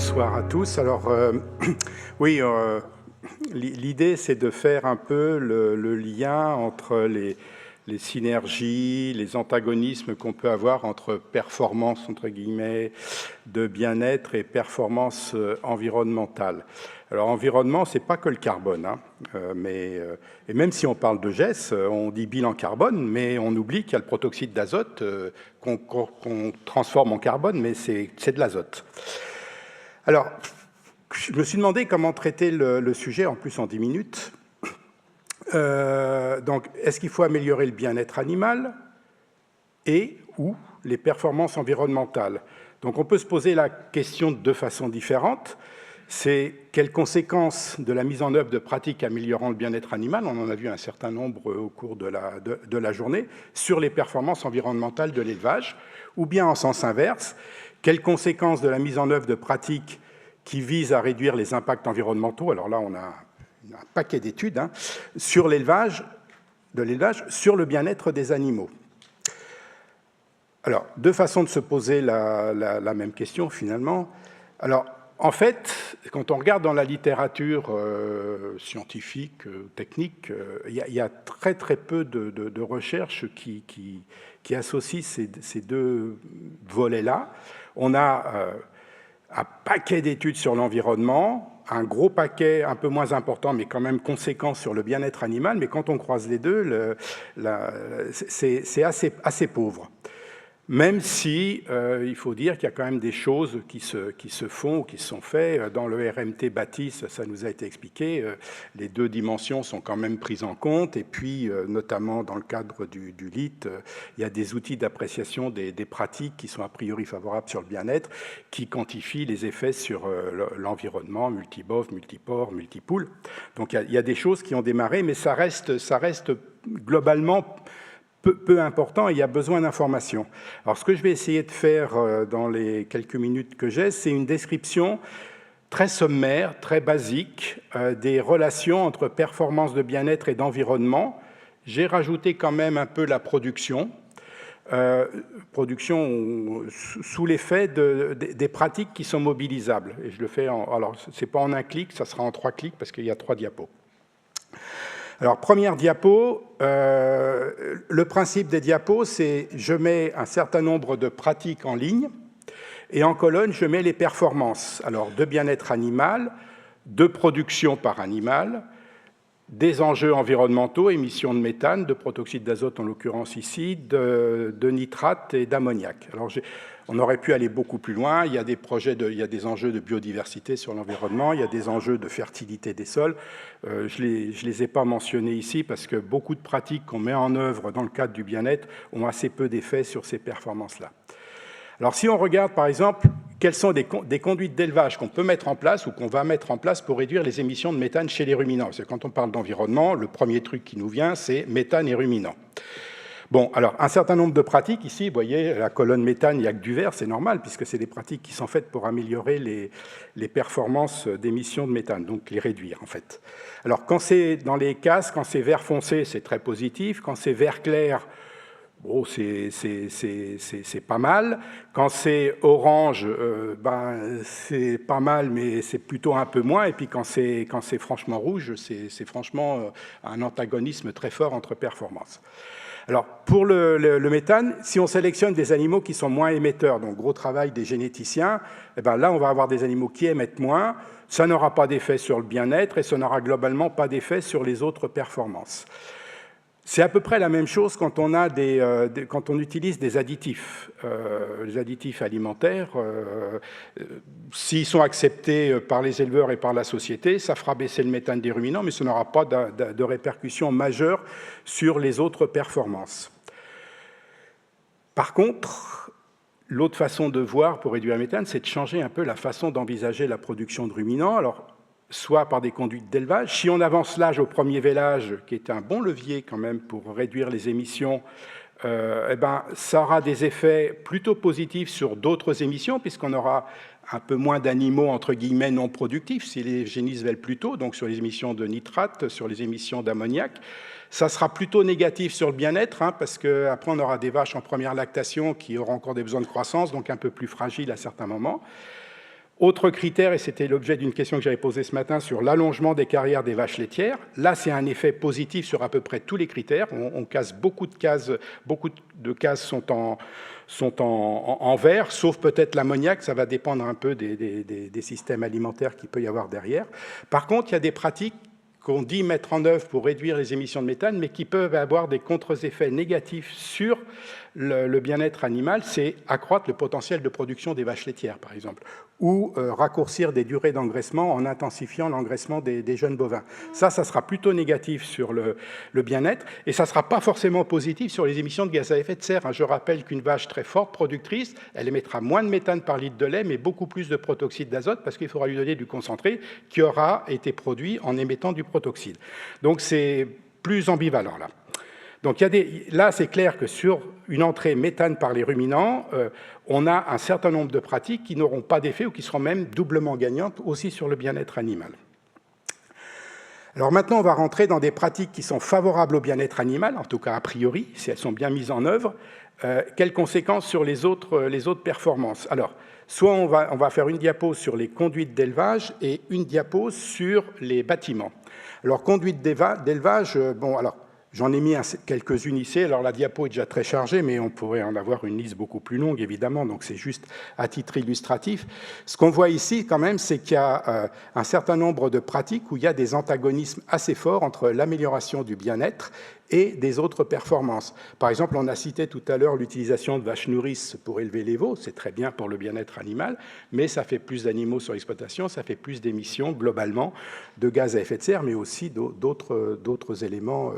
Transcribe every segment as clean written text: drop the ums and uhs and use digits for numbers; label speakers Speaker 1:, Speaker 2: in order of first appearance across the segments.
Speaker 1: Bonsoir à tous. Alors, oui, l'idée, c'est de faire un peu le lien entre les synergies, les antagonismes qu'on peut avoir entre performance, entre guillemets, de bien-être et performance environnementale. Alors, environnement, c'est pas que le carbone, hein, et même si on parle de GES, on dit bilan carbone, mais on oublie qu'il y a le protoxyde d'azote qu'on transforme en carbone, mais c'est de l'azote. Alors, je me suis demandé comment traiter le sujet, en plus en 10 minutes. Donc, est-ce qu'il faut améliorer le bien-être animal et ou les performances environnementales? Donc, on peut se poser la question de deux façons différentes. C'est quelles conséquences de la mise en œuvre de pratiques améliorant le bien-être animal, on en a vu un certain nombre au cours de la journée, sur les performances environnementales de l'élevage, ou bien en sens inverse, quelles conséquences de la mise en œuvre de pratiques qui visent à réduire les impacts environnementaux, alors là on a un paquet d'études, hein, sur l'élevage, sur le bien-être des animaux. Alors, deux façons de se poser la même question finalement. Alors, en fait, quand on regarde dans la littérature scientifique, technique, il y a très très peu de recherches qui associent ces deux volets-là. On a un paquet d'études sur l'environnement, un gros paquet un peu moins important, mais quand même conséquent sur le bien-être animal, mais quand on croise les deux, c'est assez pauvre. Même si il faut dire qu'il y a quand même des choses qui se font ou qui se sont faites. Dans le RMT Bâtisse, ça nous a été expliqué, les deux dimensions sont quand même prises en compte, et puis notamment dans le cadre du LIT, il y a des outils d'appréciation des pratiques qui sont a priori favorables sur le bien-être, qui quantifient les effets sur l'environnement, multibov, multiport, multipoule. Donc il y a des choses qui ont démarré, mais ça reste globalement peu important, et il y a besoin d'informations. Alors, ce que je vais essayer de faire dans les quelques minutes que j'ai, c'est une description très sommaire, très basique, des relations entre performance de bien-être et d'environnement. J'ai rajouté quand même un peu la production sous l'effet des pratiques qui sont mobilisables. Et je le fais alors, ce n'est pas en un clic, ça sera en 3 clics, parce qu'il y a 3 diapos. Alors, première diapo, le principe des diapos, c'est je mets un certain nombre de pratiques en ligne et en colonne, je mets les performances. Alors, de bien-être animal, de production par animal, des enjeux environnementaux, émissions de méthane, de protoxyde d'azote en l'occurrence ici, de nitrate et d'ammoniac. Alors, on aurait pu aller beaucoup plus loin. Il y a des il y a des enjeux de biodiversité sur l'environnement, il y a des enjeux de fertilité des sols. Je les ai pas mentionnés ici parce que beaucoup de pratiques qu'on met en œuvre dans le cadre du bien-être ont assez peu d'effet sur ces performances-là. Alors, si on regarde, par exemple, quelles sont des conduites d'élevage qu'on peut mettre en place ou qu'on va mettre en place pour réduire les émissions de méthane chez les ruminants. Parce que quand on parle d'environnement, le premier truc qui nous vient, c'est méthane et ruminants. Bon, alors, un certain nombre de pratiques, ici, vous voyez, la colonne méthane, il n'y a que du vert, c'est normal, puisque c'est des pratiques qui sont faites pour améliorer les performances d'émissions de méthane, donc les réduire, en fait. Alors, quand c'est dans les cases, quand c'est vert foncé, c'est très positif. Quand c'est vert clair, bon, c'est pas mal. Quand c'est orange, c'est pas mal, mais c'est plutôt un peu moins. Et puis, quand c'est franchement rouge, c'est franchement un antagonisme très fort entre performances. Alors, pour le méthane, si on sélectionne des animaux qui sont moins émetteurs, donc gros travail des généticiens, eh ben là, on va avoir des animaux qui émettent moins, ça n'aura pas d'effet sur le bien-être et ça n'aura globalement pas d'effet sur les autres performances. C'est à peu près la même chose quand on, quand on utilise des additifs. Les additifs alimentaires, s'ils sont acceptés par les éleveurs et par la société, ça fera baisser le méthane des ruminants, mais ça n'aura pas de répercussions majeures sur les autres performances. Par contre, l'autre façon de voir pour réduire le méthane, c'est de changer un peu la façon d'envisager la production de ruminants. Alors, soit par des conduites d'élevage. Si on avance l'âge au premier vélage, qui est un bon levier quand même pour réduire les émissions, ça aura des effets plutôt positifs sur d'autres émissions, puisqu'on aura un peu moins d'animaux, entre guillemets, non productifs, si les génisses veulent plus tôt, donc sur les émissions de nitrate, sur les émissions d'ammoniac. Ça sera plutôt négatif sur le bien-être, parce qu'après, on aura des vaches en première lactation qui auront encore des besoins de croissance, donc un peu plus fragiles à certains moments. Autre critère, et c'était l'objet d'une question que j'avais posée ce matin sur l'allongement des carrières des vaches laitières. Là, c'est un effet positif sur à peu près tous les critères. On casse beaucoup de cases sont en vert, sauf peut-être l'ammoniac, ça va dépendre un peu des systèmes alimentaires qu'il peut y avoir derrière. Par contre, il y a des pratiques qu'on dit mettre en œuvre pour réduire les émissions de méthane, mais qui peuvent avoir des contre-effets négatifs sur le bien-être animal, c'est accroître le potentiel de production des vaches laitières, par exemple, ou raccourcir des durées d'engraissement en intensifiant l'engraissement des jeunes bovins. Ça sera plutôt négatif sur le bien-être, et ça ne sera pas forcément positif sur les émissions de gaz à effet de serre. Je rappelle qu'une vache très forte productrice, elle émettra moins de méthane par litre de lait, mais beaucoup plus de protoxyde d'azote, parce qu'il faudra lui donner du concentré qui aura été produit en émettant du protoxyde. Donc c'est plus ambivalent là. Donc là, c'est clair que sur une entrée méthane par les ruminants, on a un certain nombre de pratiques qui n'auront pas d'effet ou qui seront même doublement gagnantes aussi sur le bien-être animal. Alors maintenant, on va rentrer dans des pratiques qui sont favorables au bien-être animal, en tout cas a priori, si elles sont bien mises en œuvre. Quelles conséquences sur les autres performances? Alors, soit on va faire une diapo sur les conduites d'élevage et une diapo sur les bâtiments. Alors, conduite d'élevage, bon, alors, j'en ai mis quelques-unes ici. Alors, la diapo est déjà très chargée, mais on pourrait en avoir une liste beaucoup plus longue, évidemment. Donc, c'est juste à titre illustratif. Ce qu'on voit ici, quand même, c'est qu'il y a un certain nombre de pratiques où il y a des antagonismes assez forts entre l'amélioration du bien-être et des autres performances. Par exemple, on a cité tout à l'heure l'utilisation de vaches nourrices pour élever les veaux. C'est très bien pour le bien-être animal, mais ça fait plus d'animaux sur l'exploitation, ça fait plus d'émissions, globalement, de gaz à effet de serre, mais aussi d'autres éléments,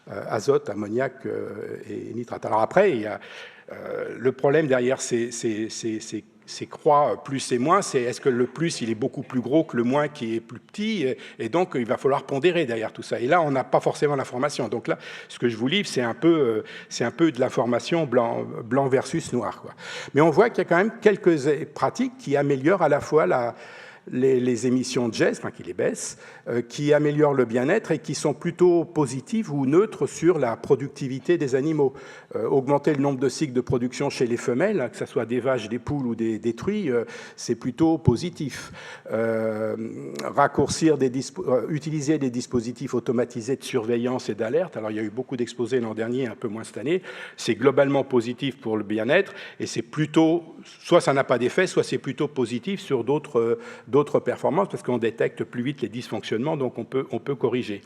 Speaker 1: azote, ammoniac et nitrate. Alors après, il y a le problème derrière ces croix plus et moins, c'est est-ce que le plus il est beaucoup plus gros que le moins qui est plus petit, et donc il va falloir pondérer derrière tout ça. Et là, on n'a pas forcément l'information. Donc là, ce que je vous livre, c'est un peu de l'information blanc versus noir, quoi. Mais on voit qu'il y a quand même quelques pratiques qui améliorent à la fois les émissions de gaz, enfin qui les baissent, qui améliorent le bien-être et qui sont plutôt positives ou neutres sur la productivité des animaux. Augmenter le nombre de cycles de production chez les femelles, que ce soit des vaches, des poules ou des truies, c'est plutôt positif. Utiliser des dispositifs automatisés de surveillance et d'alerte, alors il y a eu beaucoup d'exposés l'an dernier, un peu moins cette année, c'est globalement positif pour le bien-être et c'est plutôt, soit ça n'a pas d'effet, soit c'est plutôt positif sur d'autres performances parce qu'on détecte plus vite les dysfonctionnements, donc on peut corriger.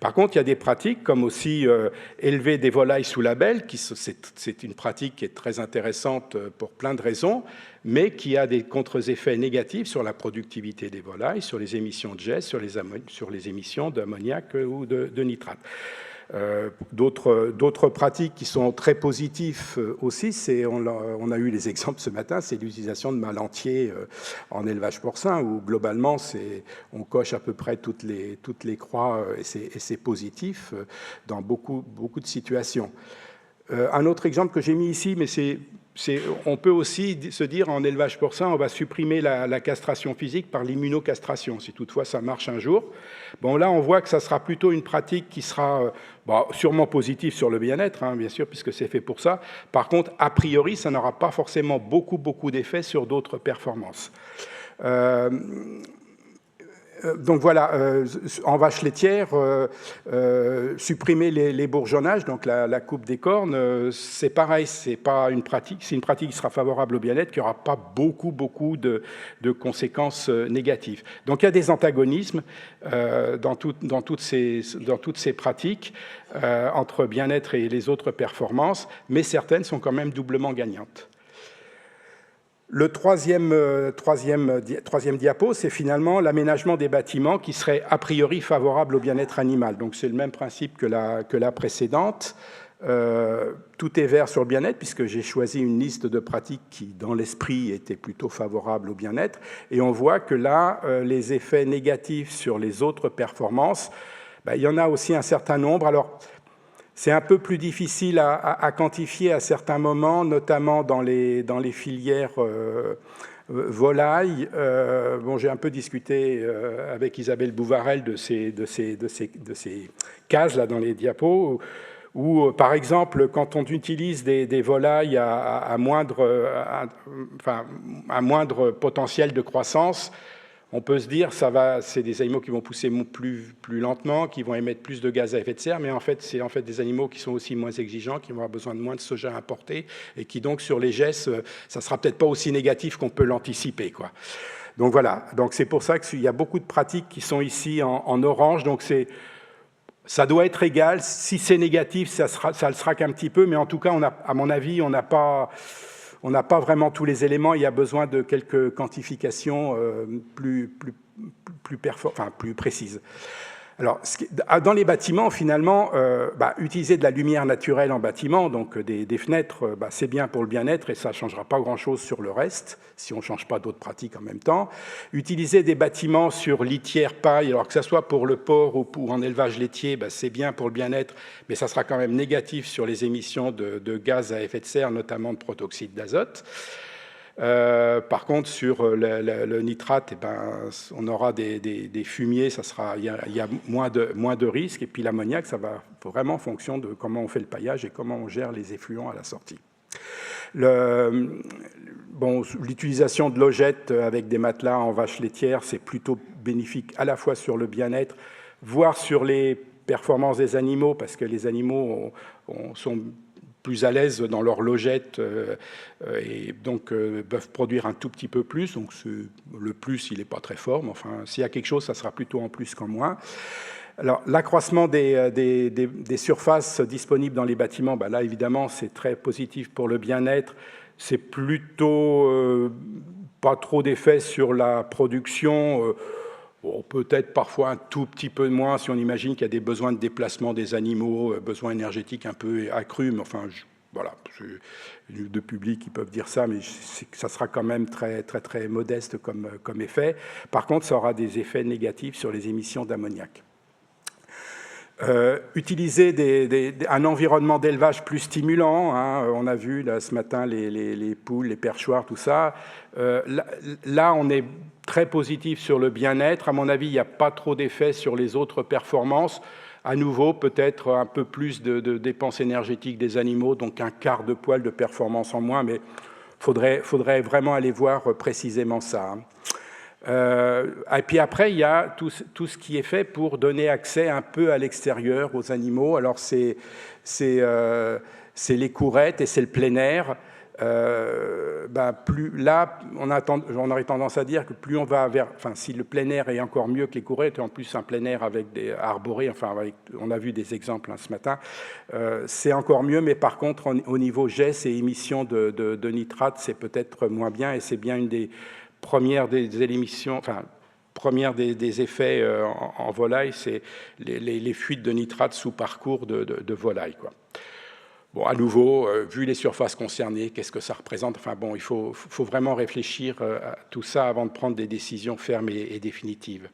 Speaker 1: Par contre, il y a des pratiques comme aussi élever des volailles sous label, c'est une pratique qui est très intéressante pour plein de raisons, mais qui a des contre-effets négatifs sur la productivité des volailles, sur les émissions de gaz, sur les émissions d'ammoniac ou de nitrate. D'autres pratiques qui sont très positives aussi, on a eu les exemples ce matin, c'est l'utilisation de mâles entiers en élevage porcin, où globalement on coche à peu près toutes les croix et c'est positif dans beaucoup de situations. Un autre exemple que j'ai mis ici, mais on peut aussi se dire en élevage porcin, on va supprimer la castration physique par l'immunocastration, si toutefois ça marche un jour. Bon, là, on voit que ça sera plutôt une pratique qui sera sûrement positive sur le bien-être, hein, bien sûr, puisque c'est fait pour ça. Par contre, a priori, ça n'aura pas forcément beaucoup d'effets sur d'autres performances. Donc voilà, en vache laitière, supprimer les bourgeonnages, donc la coupe des cornes, c'est pareil, c'est une pratique qui sera favorable au bien-être, qui n'aura pas beaucoup de conséquences négatives. Donc il y a des antagonismes dans toutes ces pratiques entre bien-être et les autres performances, mais certaines sont quand même doublement gagnantes. Le troisième diapo, c'est finalement l'aménagement des bâtiments qui serait a priori favorable au bien-être animal. Donc c'est le même principe que la précédente. Tout est vert sur le bien-être, puisque j'ai choisi une liste de pratiques qui, dans l'esprit, étaient plutôt favorables au bien-être. Et on voit que là, les effets négatifs sur les autres performances, il y en a aussi un certain nombre. Alors, c'est un peu plus difficile à quantifier à certains moments, notamment dans les filières volailles. Bon, j'ai un peu discuté avec Isabelle Bouvarel de ces cases là dans les diapos, Ou par exemple, quand on utilise des volailles à moindre potentiel de croissance, on peut se dire c'est des animaux qui vont pousser plus lentement, qui vont émettre plus de gaz à effet de serre, mais en fait, c'est des animaux qui sont aussi moins exigeants, qui vont avoir besoin de moins de soja importé, et qui donc sur les gestes, ça sera peut-être pas aussi négatif qu'on peut l'anticiper, quoi. Donc voilà, donc c'est pour ça qu'il y a beaucoup de pratiques qui sont ici en orange, donc ça doit être égal. Si c'est négatif, ça le sera qu'un petit peu, mais en tout cas, à mon avis, on n'a pas vraiment tous les éléments. Il y a besoin de quelques quantifications plus précises. Alors, dans les bâtiments, finalement, utiliser de la lumière naturelle en bâtiment, donc des fenêtres, c'est bien pour le bien-être et ça ne changera pas grand-chose sur le reste, si on ne change pas d'autres pratiques en même temps. Utiliser des bâtiments sur litière paille, alors que ce soit pour le porc ou en élevage laitier, c'est bien pour le bien-être, mais ça sera quand même négatif sur les émissions de gaz à effet de serre, notamment de protoxyde d'azote. Par contre, sur le nitrate, on aura des fumiers, il y a moins de risques. Et puis l'ammoniac, ça va vraiment en fonction de comment on fait le paillage et comment on gère les effluents à la sortie. L'utilisation de logettes avec des matelas en vache laitière, c'est plutôt bénéfique à la fois sur le bien-être, voire sur les performances des animaux, parce que les animaux sont plus à l'aise dans leur logette et donc peuvent produire un tout petit peu plus. Donc le plus, il n'est pas très fort, mais enfin, s'il y a quelque chose, ça sera plutôt en plus qu'en moins. Alors, l'accroissement des surfaces disponibles dans les bâtiments, là, évidemment, c'est très positif pour le bien-être. C'est plutôt pas trop d'effet sur la production. Peut-être parfois un tout petit peu moins si on imagine qu'il y a des besoins de déplacement des animaux, besoins énergétiques un peu accrus, mais enfin, voilà, de public qui peuvent dire ça, mais ça sera quand même très, très, très modeste comme effet. Par contre, ça aura des effets négatifs sur les émissions d'ammoniac. Utiliser un environnement d'élevage plus stimulant, hein, on a vu là, ce matin les poules, les perchoirs, tout ça. Là, on est très positif sur le bien-être. À mon avis, il n'y a pas trop d'effet sur les autres performances. À nouveau, peut-être un peu plus de dépenses énergétiques des animaux, donc un quart de poil de performance en moins, mais il faudrait vraiment aller voir précisément ça. Hein. Et puis après, il y a tout ce qui est fait pour donner accès un peu à l'extérieur aux animaux. Alors, c'est les courettes et c'est le plein air. Plus là, on aurait tendance à dire que plus on va vers... Enfin, si le plein air est encore mieux que les courettes, et en plus un plein air avec des arborés, enfin, on a vu des exemples ce matin, c'est encore mieux, mais par contre, au niveau gestes et émissions de nitrate, c'est peut-être moins bien, et c'est bien une des premières des émissions, enfin, première des effets en volaille, c'est les fuites de nitrate sous parcours de volaille, quoi. Bon, à nouveau, vu les surfaces concernées, qu'est-ce que ça représente? Enfin bon, il faut vraiment réfléchir à tout ça avant de prendre des décisions fermes et définitives.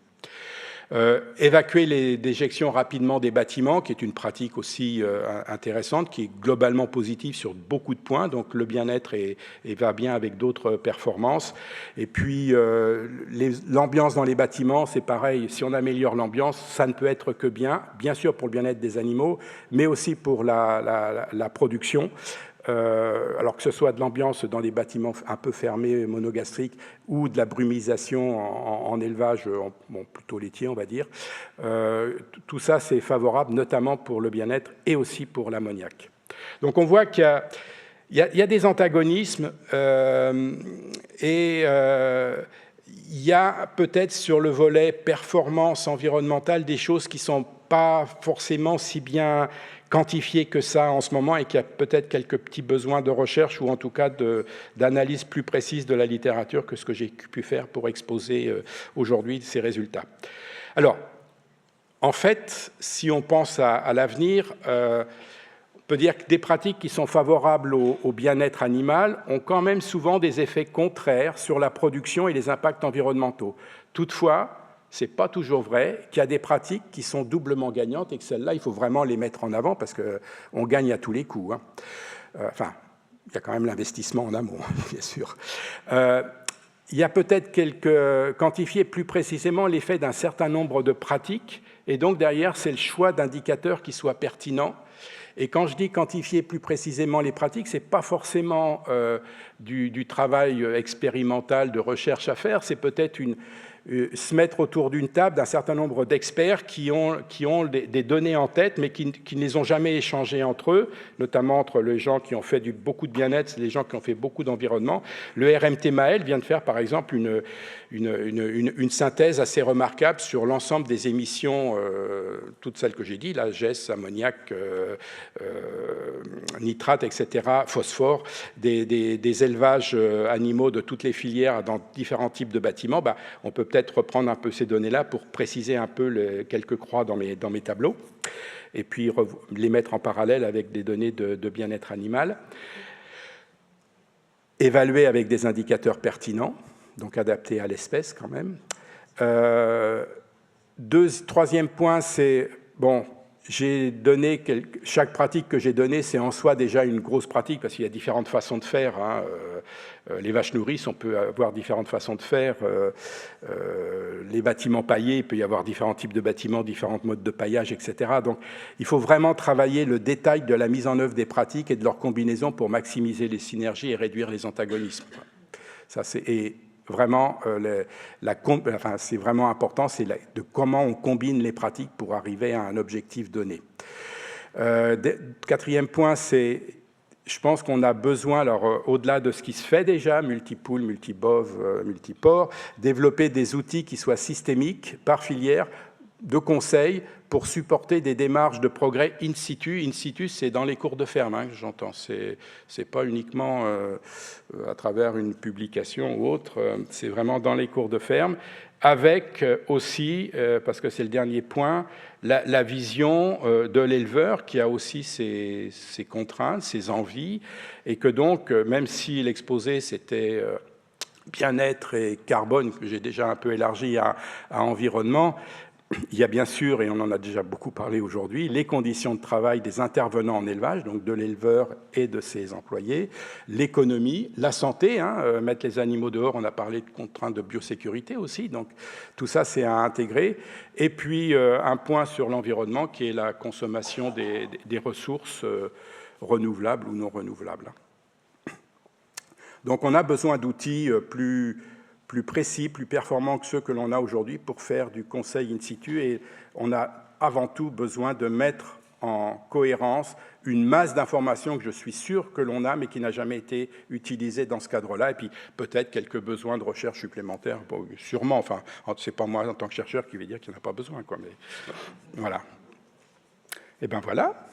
Speaker 1: Évacuer les déjections rapidement des bâtiments, qui est une pratique aussi intéressante, qui est globalement positive sur beaucoup de points, donc le bien-être va bien avec d'autres performances. Et puis, l'ambiance dans les bâtiments, c'est pareil, si on améliore l'ambiance, ça ne peut être que bien sûr pour le bien-être des animaux, mais aussi pour la production. Alors que ce soit de l'ambiance dans des bâtiments un peu fermés, monogastriques, ou de la brumisation en élevage, plutôt laitier, on va dire. Tout ça, c'est favorable, notamment pour le bien-être et aussi pour l'ammoniac. Donc on voit qu'il y a des antagonismes et il y a peut-être sur le volet performance environnementale des choses qui ne sont pas forcément si bien quantifié que ça en ce moment et qu'il y a peut-être quelques petits besoins de recherche ou en tout cas d'analyse plus précise de la littérature que ce que j'ai pu faire pour exposer aujourd'hui ces résultats. Alors, en fait, si on pense à l'avenir, on peut dire que des pratiques qui sont favorables au bien-être animal ont quand même souvent des effets contraires sur la production et les impacts environnementaux. Toutefois, ce n'est pas toujours vrai, qu'il y a des pratiques qui sont doublement gagnantes et que celles-là, il faut vraiment les mettre en avant parce qu'on gagne à tous les coups. Hein. Enfin, il y a quand même l'investissement en amont, bien sûr. Il y a peut-être quantifier plus précisément l'effet d'un certain nombre de pratiques et donc derrière, c'est le choix d'indicateurs qui soient pertinents Et quand je dis quantifier plus précisément les pratiques, ce n'est pas forcément du travail expérimental de recherche à faire, c'est peut-être se mettre autour d'une table d'un certain nombre d'experts qui ont des données en tête, mais qui ne les ont jamais échangées entre eux, notamment entre les gens qui ont fait beaucoup de bien-être, les gens qui ont fait beaucoup d'environnement. Le RMT Maël vient de faire, par exemple, une synthèse assez remarquable sur l'ensemble des émissions, toutes celles que j'ai dit, là, geste, ammoniac, nitrate, etc., phosphore, des élevages animaux de toutes les filières dans différents types de bâtiments. On peut peut-être reprendre un peu ces données-là pour préciser un peu quelques croix dans mes tableaux, et puis les mettre en parallèle avec des données de bien-être animal. Évaluer avec des indicateurs pertinents, donc adaptés à l'espèce quand même. Troisième point, c'est, j'ai donné chaque pratique que j'ai donnée, c'est en soi déjà une grosse pratique, parce qu'il y a différentes façons de faire. Les vaches nourrices, on peut avoir différentes façons de faire. Les bâtiments paillés, il peut y avoir différents types de bâtiments, différents modes de paillage, etc. Donc, il faut vraiment travailler le détail de la mise en œuvre des pratiques et de leur combinaison pour maximiser les synergies et réduire les antagonismes. Ça, c'est vraiment, c'est vraiment important, c'est de comment on combine les pratiques pour arriver à un objectif donné. Quatrième point, c'est, je pense qu'on a besoin, alors au-delà de ce qui se fait déjà, multipool, multibove, multiport, développer des outils qui soient systémiques par filière, de conseils pour supporter des démarches de progrès in situ. In situ, c'est dans les cours de ferme, que j'entends. C'est pas uniquement à travers une publication ou autre, c'est vraiment dans les cours de ferme, avec aussi, parce que c'est le dernier point, la vision de l'éleveur qui a aussi ses contraintes, ses envies, et que donc, même si l'exposé, c'était bien-être et carbone, que j'ai déjà un peu élargi à environnement, il y a bien sûr, et on en a déjà beaucoup parlé aujourd'hui, les conditions de travail des intervenants en élevage, donc de l'éleveur et de ses employés, l'économie, la santé, mettre les animaux dehors, on a parlé de contraintes de biosécurité aussi, donc tout ça c'est à intégrer. Et puis un point sur l'environnement qui est la consommation des ressources renouvelables ou non renouvelables. Donc on a besoin d'outils plus précis, plus performants que ceux que l'on a aujourd'hui pour faire du conseil in situ. Et on a avant tout besoin de mettre en cohérence une masse d'informations que je suis sûr que l'on a, mais qui n'a jamais été utilisée dans ce cadre-là. Et puis peut-être quelques besoins de recherche supplémentaires, sûrement. Enfin, c'est pas moi en tant que chercheur qui vais dire qu'il n'y en a pas besoin, quoi. Mais voilà. Et ben voilà.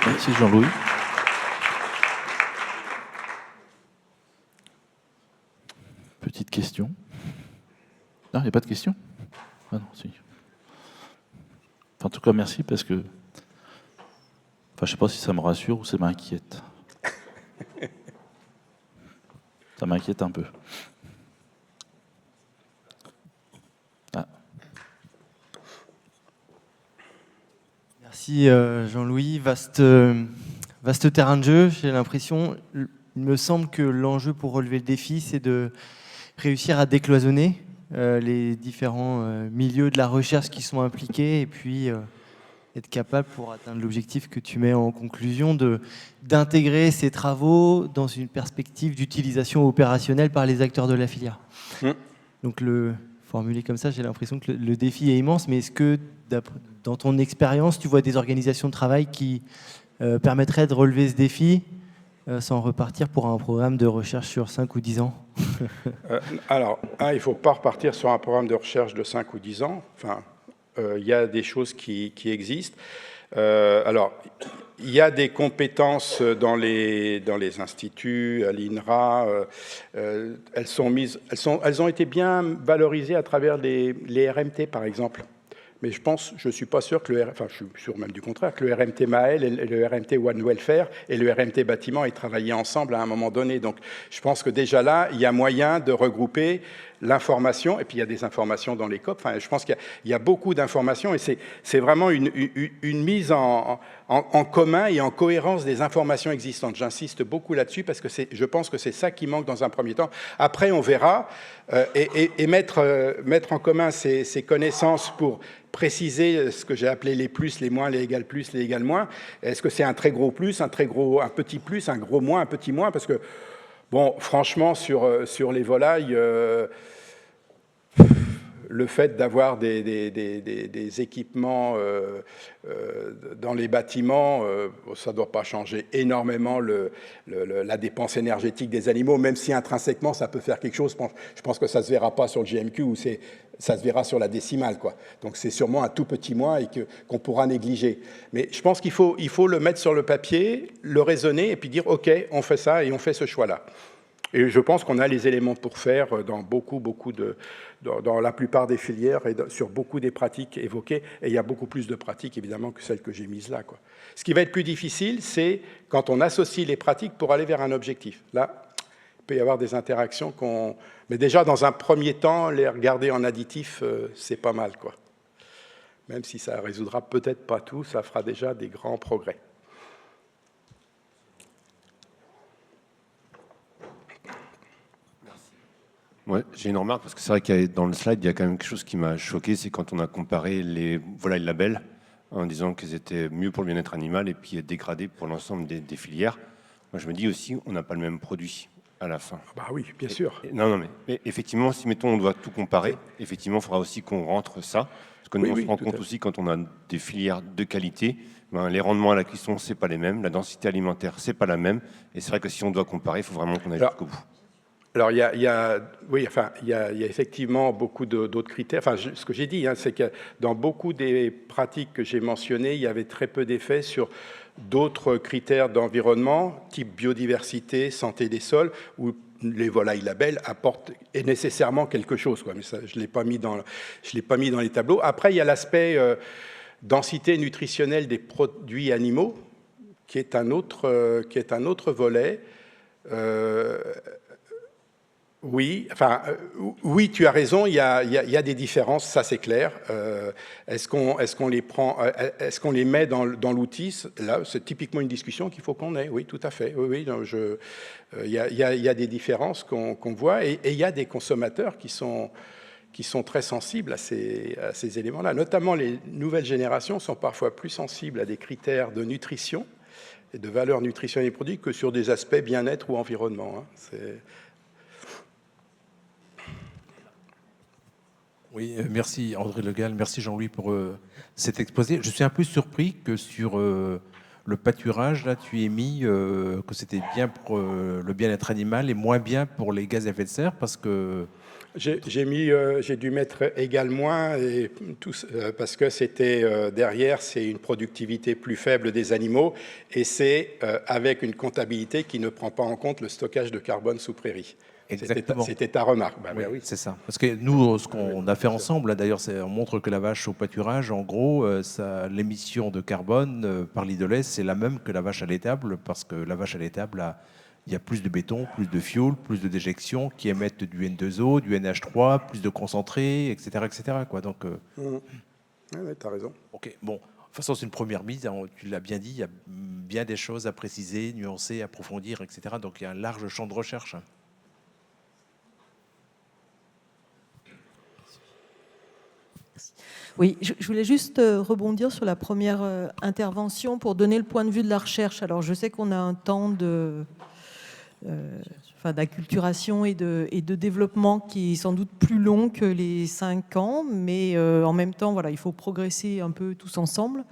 Speaker 2: Merci Jean-Louis. Petite question. Non, il n'y a pas de question ? Ah non, si. Enfin, en tout cas, merci parce que... Enfin, je ne sais pas si ça me rassure ou ça m'inquiète. Ça m'inquiète un peu. Ah.
Speaker 3: Merci Jean-Louis. Vaste terrain de jeu, j'ai l'impression. Il me semble que l'enjeu pour relever le défi, c'est de réussir à décloisonner les différents milieux de la recherche qui sont impliqués et puis être capable, pour atteindre l'objectif que tu mets en conclusion, d'intégrer ces travaux dans une perspective d'utilisation opérationnelle par les acteurs de la filière. Donc, formulé comme ça, j'ai l'impression que le défi est immense, mais est-ce que, dans ton expérience, tu vois des organisations de travail qui permettraient de relever ce défi sans repartir pour un programme de recherche sur 5 ou 10 ans?
Speaker 1: Alors, il ne faut pas repartir sur un programme de recherche de 5 ou 10 ans. Enfin, il y a des choses qui existent. Alors, il y a des compétences dans les instituts, à l'INRA. Elles ont été bien valorisées à travers les RMT, par exemple. Mais je ne suis pas sûr que je suis sûr même du contraire, que le RMT Maël et le RMT One Welfare et le RMT Bâtiment aient travaillé ensemble à un moment donné. Donc, je pense que déjà là, il y a moyen de regrouper l'information, et puis il y a des informations dans les COP. Enfin, je pense qu'il y a beaucoup d'informations, et c'est vraiment une mise en commun et en cohérence des informations existantes. J'insiste beaucoup là-dessus, parce que je pense que c'est ça qui manque dans un premier temps. Après, on verra, et mettre en commun ces connaissances pour préciser ce que j'ai appelé les plus, les moins, les égales plus, les égales moins. Est-ce que c'est un très gros plus, un petit plus, un gros moins, un petit moins? Parce que, bon, franchement, sur les volailles, le fait d'avoir des équipements dans les bâtiments, ça ne doit pas changer énormément la dépense énergétique des animaux, même si intrinsèquement ça peut faire quelque chose. Je pense que ça ne se verra pas sur le GMQ, ou ça se verra sur la décimale, quoi. Donc c'est sûrement un tout petit moins et qu'on pourra négliger. Mais je pense qu'il faut le mettre sur le papier, le raisonner et puis dire OK, on fait ça et on fait ce choix-là. Et je pense qu'on a les éléments pour faire dans dans la plupart des filières et sur beaucoup des pratiques évoquées. Et il y a beaucoup plus de pratiques, évidemment, que celles que j'ai mises là, quoi. Ce qui va être plus difficile, c'est quand on associe les pratiques pour aller vers un objectif. Là, il peut y avoir des interactions Mais déjà, dans un premier temps, les regarder en additif, c'est pas mal, quoi. Même si ça ne résoudra peut-être pas tout, ça fera déjà des grands progrès.
Speaker 4: Ouais, j'ai une remarque, parce que c'est vrai que dans le slide, il y a quand même quelque chose qui m'a choqué, c'est quand on a comparé les volailles labels en disant qu'elles étaient mieux pour le bien-être animal et puis dégradées pour l'ensemble des filières. Moi, je me dis aussi, on n'a pas le même produit à la fin.
Speaker 1: Bah oui, bien sûr.
Speaker 4: Non, mais effectivement, si mettons, on doit tout comparer, effectivement, il faudra aussi qu'on rentre ça, parce que nous, on se rend compte aussi quand on a des filières de qualité, les rendements à la cuisson, c'est pas les mêmes, la densité alimentaire, c'est pas la même, et c'est vrai que si on doit comparer, il faut vraiment qu'on aille jusqu'au bout.
Speaker 1: Alors, il y a effectivement beaucoup d'autres critères. Enfin, ce que j'ai dit, c'est que dans beaucoup des pratiques que j'ai mentionnées, il y avait très peu d'effets sur d'autres critères d'environnement, type biodiversité, santé des sols, où les volailles labels apportent nécessairement quelque chose, quoi. Mais ça, je ne l'ai pas mis dans les tableaux. Après, il y a l'aspect densité nutritionnelle des produits animaux, qui est un autre volet. Oui, tu as raison, il y a des différences, ça c'est clair. Est-ce qu'on les met dans l'outil? Là, c'est typiquement une discussion qu'il faut qu'on ait. Oui, tout à fait. Oui, il y a des différences qu'on voit, et il y a des consommateurs qui sont très sensibles à ces éléments-là. Notamment, les nouvelles générations sont parfois plus sensibles à des critères de nutrition et de valeur nutritionnelle des produits que sur des aspects bien-être ou environnement.
Speaker 5: Oui, merci André Le Gall, merci Jean-Louis pour cet exposé. Je suis un peu surpris que sur le pâturage, là, tu aies mis que c'était bien pour le bien-être animal et moins bien pour les gaz à effet de serre, parce que...
Speaker 1: J'ai dû mettre égal moins, parce que c'était derrière, c'est une productivité plus faible des animaux, et c'est avec une comptabilité qui ne prend pas en compte le stockage de carbone sous prairie.
Speaker 5: Exactement.
Speaker 1: C'était ta remarque. Oui.
Speaker 5: C'est ça. Parce que nous, ce qu'on a fait ensemble, d'ailleurs, on montre que la vache au pâturage, en gros, l'émission de carbone par litre de lait, c'est la même que la vache à l'étable, parce que la vache à l'étable, il y a plus de béton, plus de fioul, plus de déjections qui émettent du N2O, du NH3, plus de concentré, etc. quoi. Donc,
Speaker 1: Oui, tu as raison.
Speaker 5: OK, bon. De toute façon, c'est une première mise, tu l'as bien dit, il y a bien des choses à préciser, nuancer, approfondir, etc. Donc, il y a un large champ de recherche.
Speaker 6: Oui, je voulais juste rebondir sur la première intervention pour donner le point de vue de la recherche. Alors, je sais qu'on a un temps d'acculturation et de développement qui est sans doute plus long que les 5 ans, mais en même temps, voilà, il faut progresser un peu tous ensemble.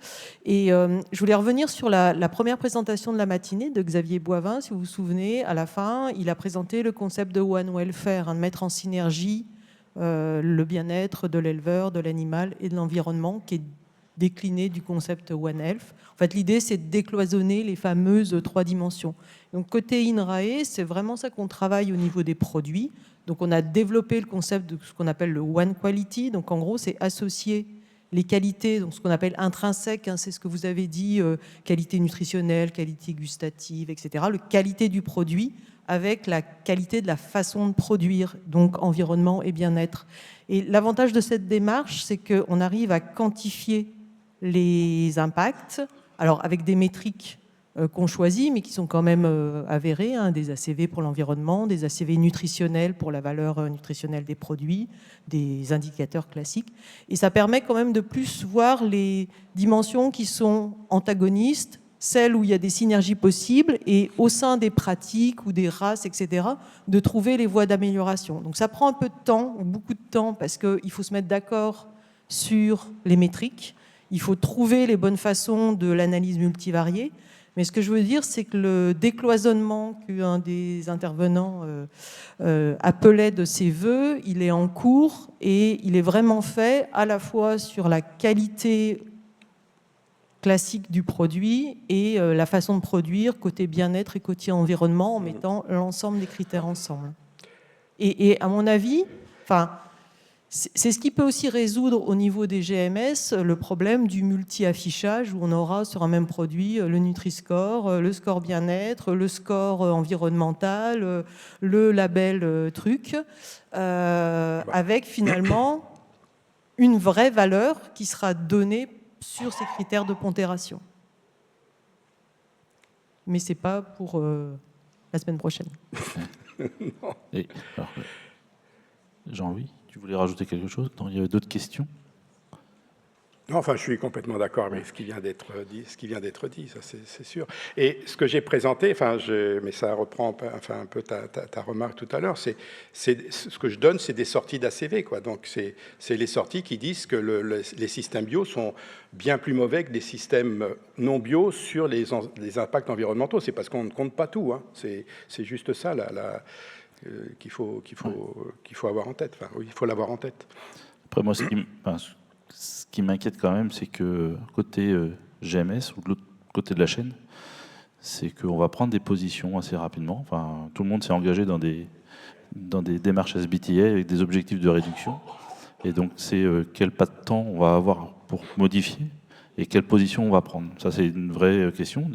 Speaker 6: Et je voulais revenir sur la première présentation de la matinée de Xavier Boivin. Si vous vous souvenez, à la fin, il a présenté le concept de One Welfare, de mettre en synergie le bien-être de l'éleveur, de l'animal et de l'environnement, qui est décliné du concept One Health. En fait, l'idée, c'est de décloisonner les fameuses 3 dimensions. Donc, côté INRAE, c'est vraiment ça qu'on travaille au niveau des produits. Donc, on a développé le concept de ce qu'on appelle le One Quality. Donc, en gros, c'est associer les qualités, donc ce qu'on appelle intrinsèques, hein, c'est ce que vous avez dit, qualité nutritionnelle, qualité gustative, etc., la qualité du produit avec la qualité de la façon de produire, donc environnement et bien-être. Et l'avantage de cette démarche, c'est qu'on arrive à quantifier les impacts, alors avec des métriques qu'on choisit, mais qui sont quand même avérées, hein, des ACV pour l'environnement, des ACV nutritionnels pour la valeur nutritionnelle des produits, des indicateurs classiques. Et ça permet quand même de plus voir les dimensions qui sont antagonistes, celles où il y a des synergies possibles, et au sein des pratiques ou des races, etc., de trouver les voies d'amélioration. Donc ça prend un peu de temps, beaucoup de temps, parce qu'il faut se mettre d'accord sur les métriques, il faut trouver les bonnes façons de l'analyse multivariée. Mais ce que je veux dire, c'est que le décloisonnement qu'un des intervenants appelait de ses voeux, il est en cours et il est vraiment fait à la fois sur la qualité classique du produit et la façon de produire, côté bien-être et côté environnement, en mettant l'ensemble des critères ensemble. Et à mon avis, c'est ce qui peut aussi résoudre au niveau des GMS le problème du multi-affichage où on aura sur un même produit le Nutri-Score, le score bien-être, le score environnemental, le label truc, avec finalement une vraie valeur qui sera donnée sur ces critères de pondération. Mais ce n'est pas pour la semaine prochaine.
Speaker 2: Et, alors, Jean-Louis, tu voulais rajouter quelque chose? Non, il y avait d'autres questions?
Speaker 1: Non, enfin, je suis complètement d'accord avec ce qui vient d'être dit, ça c'est sûr. Et ce que j'ai présenté, mais ça reprend un peu ta remarque tout à l'heure, c'est ce que je donne, c'est des sorties d'ACV, quoi. Donc c'est les sorties qui disent que les systèmes bio sont bien plus mauvais que des systèmes non bio sur les impacts environnementaux. C'est parce qu'on ne compte pas tout, hein. C'est juste ça qu'il faut avoir en tête. Enfin, oui, il faut l'avoir en tête.
Speaker 2: Après, moi, ce qui m'inquiète quand même, c'est que côté GMS ou de l'autre côté de la chaîne, c'est qu'on va prendre des positions assez rapidement. Enfin, tout le monde s'est engagé dans des démarches SBTA avec des objectifs de réduction. Et donc, c'est quel pas de temps on va avoir pour modifier et quelle position on va prendre. Ça, c'est une vraie question.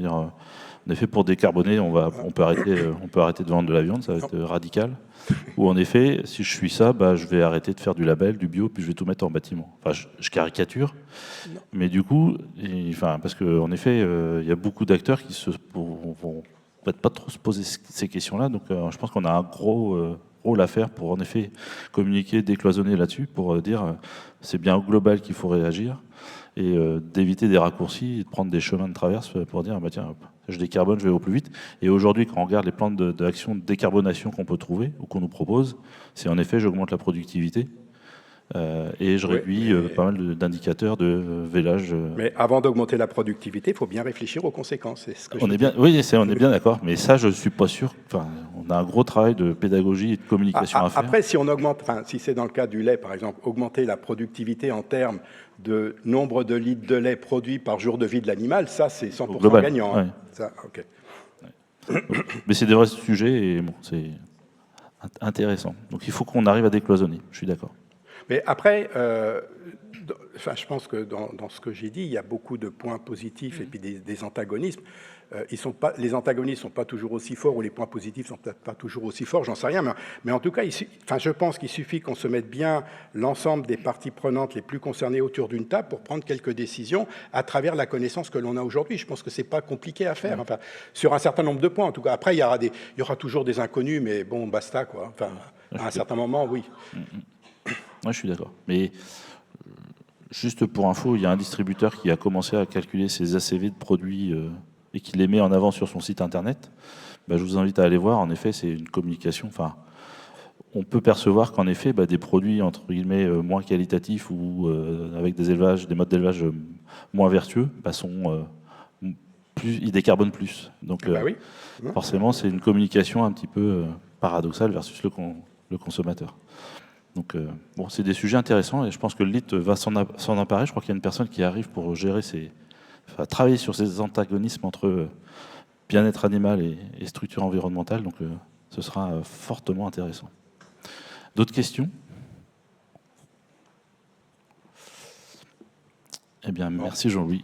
Speaker 2: En effet, pour décarboner, on peut arrêter de vendre de la viande, ça va être radical. Ou en effet, si je suis ça, je vais arrêter de faire du label, du bio, puis je vais tout mettre en bâtiment. Enfin, je caricature, mais du coup, parce qu'en effet, il y a beaucoup d'acteurs qui vont peut-être pas trop se poser ces questions-là. Donc, je pense qu'on a un gros rôle à faire pour en effet communiquer, décloisonner là-dessus, pour dire c'est bien au global qu'il faut réagir et d'éviter des raccourcis et de prendre des chemins de traverse pour dire tiens, hop, je décarbone, je vais au plus vite. Et aujourd'hui, quand on regarde les plans d'action de décarbonation qu'on peut trouver ou qu'on nous propose, c'est en effet j'augmente la productivité et je réduis pas mal d'indicateurs de vélage.
Speaker 1: Mais avant d'augmenter la productivité, il faut bien réfléchir aux conséquences.
Speaker 2: On est bien d'accord, mais ça, je ne suis pas sûr. Enfin, on a un gros travail de pédagogie et de communication à faire.
Speaker 1: Après, si on augmente, si c'est dans le cas du lait, par exemple, augmenter la productivité en termes de nombre de litres de lait produits par jour de vie de l'animal, ça, c'est 100% global, gagnant. Hein.
Speaker 2: Ouais.
Speaker 1: Ça, okay.
Speaker 2: Mais c'est des vrais sujets et bon, c'est intéressant. Donc il faut qu'on arrive à décloisonner, je suis d'accord.
Speaker 1: Mais après, je pense que dans ce que j'ai dit, il y a beaucoup de points positifs et puis des antagonismes. Les antagonismes ne sont pas toujours aussi forts ou les points positifs ne sont peut-être pas toujours aussi forts, j'en sais rien. Mais en tout cas, je pense qu'il suffit qu'on se mette bien l'ensemble des parties prenantes les plus concernées autour d'une table pour prendre quelques décisions à travers la connaissance que l'on a aujourd'hui. Je pense que ce n'est pas compliqué à faire, sur un certain nombre de points. En tout cas, après, il y aura toujours des inconnus, mais bon, basta, quoi. Enfin, à un certain moment, oui.
Speaker 2: Moi, je suis d'accord. Mais juste pour info, il y a un distributeur qui a commencé à calculer ses ACV de produits et qui les met en avant sur son site internet. Je vous invite à aller voir. En effet, c'est une communication. Enfin, on peut percevoir qu'en effet, des produits entre guillemets moins qualitatifs ou avec des modes d'élevage moins vertueux, ils décarbonent plus. Donc,
Speaker 1: oui.
Speaker 2: Forcément, c'est une communication un petit peu paradoxale versus le consommateur. Donc, c'est des sujets intéressants et je pense que le LIT va s'en emparer. Je crois qu'il y a une personne qui arrive pour gérer travailler sur ces antagonismes entre bien-être animal et structure environnementale. Donc, ce sera fortement intéressant. D'autres questions? Eh bien, merci Jean-Louis.